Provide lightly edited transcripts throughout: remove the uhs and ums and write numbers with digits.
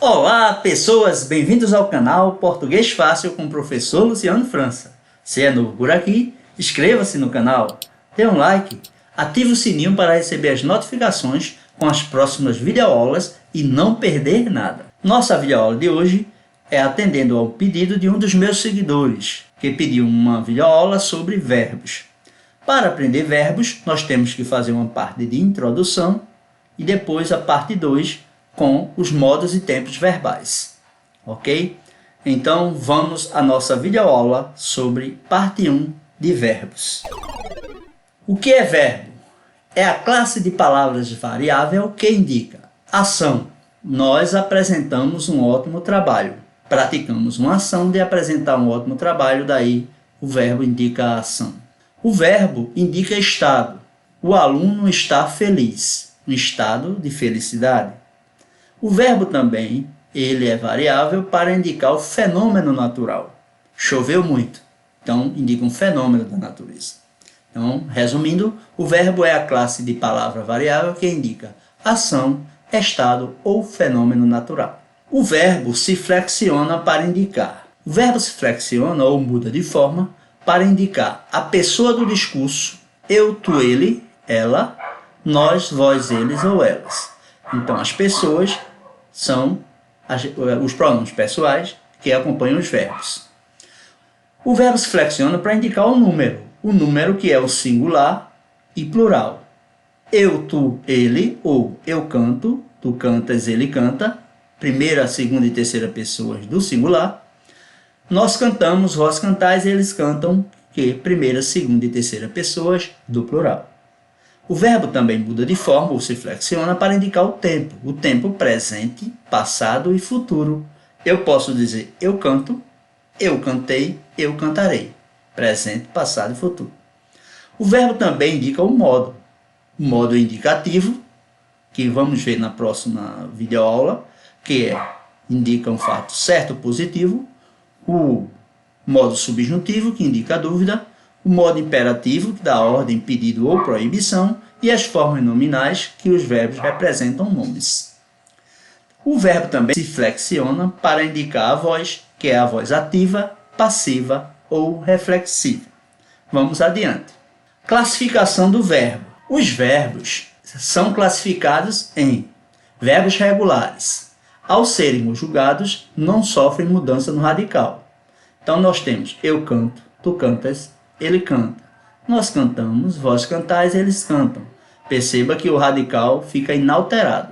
Olá, pessoas! Bem-vindos ao canal Português Fácil com o professor Luciano França. Se é novo por aqui, inscreva-se no canal, dê um like, ative o sininho para receber as notificações com as próximas videoaulas e não perder nada. Nossa videoaula de hoje é atendendo ao pedido de um dos meus seguidores, que pediu uma videoaula sobre verbos. Para aprender verbos, nós temos que fazer uma parte de introdução e depois a parte 2 com os modos e tempos verbais, ok? Então vamos à nossa videoaula sobre parte 1 de verbos. O que é verbo? É a classe de palavras variável que indica ação. Nós apresentamos um ótimo trabalho. Praticamos uma ação de apresentar um ótimo trabalho, daí o verbo indica a ação. O verbo indica estado. O aluno está feliz, um estado de felicidade. O verbo também, ele é variável para indicar o fenômeno natural. Choveu muito, então indica um fenômeno da natureza. Então, resumindo, o verbo é a classe de palavra variável que indica ação, estado ou fenômeno natural. O verbo se flexiona para indicar. O verbo se flexiona ou muda de forma para indicar a pessoa do discurso, eu, tu, ele, ela, nós, vós, eles ou elas. Então, as pessoas são os pronomes pessoais que acompanham os verbos. O verbo se flexiona para indicar o número que é o singular e plural. Eu, tu, ele, ou eu canto, tu cantas, ele canta, primeira, segunda e terceira pessoas do singular. Nós cantamos, vós cantais, eles cantam, que primeira, segunda e terceira pessoas do plural. O verbo também muda de forma ou se flexiona para indicar o tempo presente, passado e futuro. Eu posso dizer eu canto, eu cantei, eu cantarei. Presente, passado e futuro. O verbo também indica o modo indicativo, que vamos ver na próxima videoaula, que indica um fato certo ou positivo. O modo subjuntivo, que indica a dúvida. O modo imperativo, que dá ordem, pedido ou proibição, e as formas nominais, que os verbos representam nomes. O verbo também se flexiona para indicar a voz, que é a voz ativa, passiva ou reflexiva. Vamos adiante. Classificação do verbo. Os verbos são classificados em verbos regulares. Ao serem conjugados, não sofrem mudança no radical. Então, nós temos eu canto, tu cantas, ele canta. Nós cantamos, vós cantais, eles cantam. Perceba que o radical fica inalterado.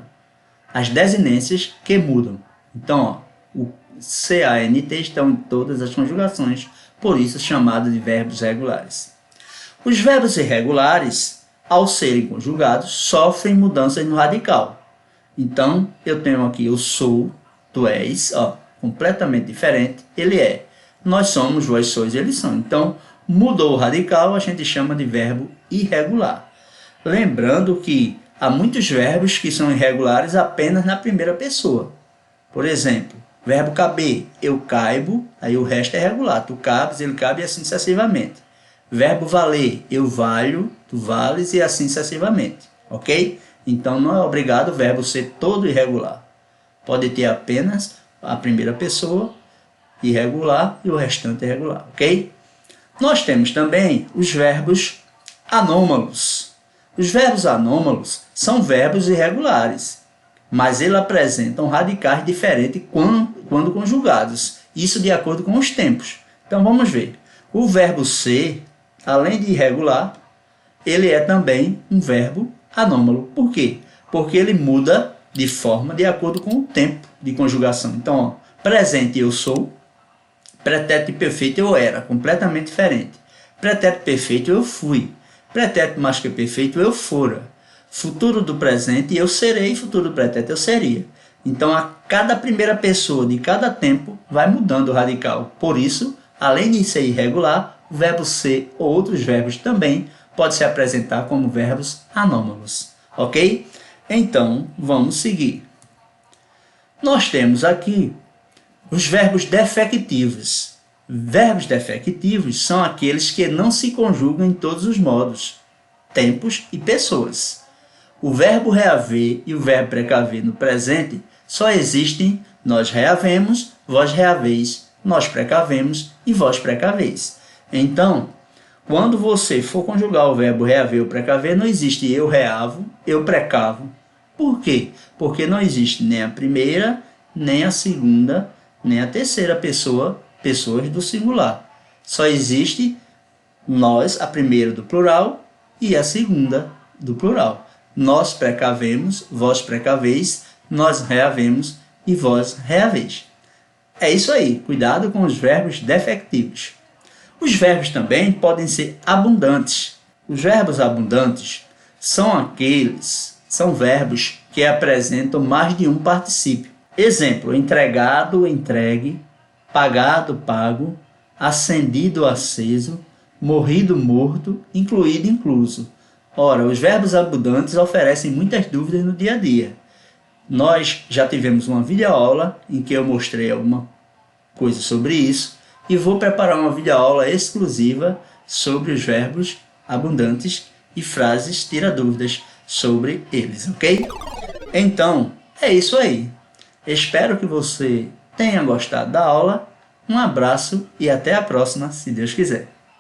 As desinências que mudam. Então, o CANT estão em todas as conjugações, por isso chamado de verbos regulares. Os verbos irregulares, ao serem conjugados, sofrem mudanças no radical. Então, eu tenho aqui eu sou, tu és, completamente diferente, ele é. Nós somos, vós sois, eles são. Então, mudou o radical, a gente chama de verbo irregular. Lembrando que há muitos verbos que são irregulares apenas na primeira pessoa. Por exemplo, verbo caber, eu caibo, aí o resto é regular. Tu cabes, ele cabe e assim sucessivamente. Verbo valer, eu valho, tu vales e assim sucessivamente. Ok? Então não é obrigado o verbo ser todo irregular. Pode ter apenas a primeira pessoa irregular e o restante irregular. Ok? Nós temos também os verbos anômalos. Os verbos anômalos são verbos irregulares, mas eles apresentam radicais diferentes quando conjugados. Isso de acordo com os tempos. Então vamos ver. O verbo ser, além de irregular, ele é também um verbo anômalo. Por quê? Porque ele muda de forma de acordo com o tempo de conjugação. Então, presente eu sou, pretérito perfeito eu era, completamente diferente. Pretérito perfeito eu fui. Pretérito mais que perfeito eu fora. Futuro do presente eu serei, futuro do pretérito eu seria. Então, a cada primeira pessoa de cada tempo vai mudando o radical. Por isso, além de ser irregular, o verbo ser ou outros verbos também pode se apresentar como verbos anômalos. Ok? Então, vamos seguir. Nós temos aqui os verbos defectivos. Verbos defectivos são aqueles que não se conjugam em todos os modos, tempos e pessoas. O verbo reaver e o verbo precaver no presente só existem Nós reavemos, vós reaveis, nós precavemos e vós precaveis. Então, quando você for conjugar o verbo reaver ou precaver, não existe eu reavo, eu precavo. Por quê? Porque não existe nem a primeira, nem a segunda, nem a terceira pessoa, pessoas do singular. Só existe nós, a primeira do plural e a segunda do plural. Nós precavemos, vós precaveis, nós reavemos e vós reaveis. É isso aí, cuidado com os verbos defectivos. Os verbos também podem ser abundantes. Os verbos abundantes são verbos que apresentam mais de um particípio. Exemplo, entregado, entregue, pagado, pago, acendido, aceso, morrido, morto, incluído, incluso. Ora, os verbos abundantes oferecem muitas dúvidas no dia a dia. Nós já tivemos uma videoaula em que eu mostrei alguma coisa sobre isso e vou preparar uma videoaula exclusiva sobre os verbos abundantes e frases tira-dúvidas sobre eles, ok? Então, é isso aí. Espero que você tenha gostado da aula. Um abraço e até a próxima, se Deus quiser.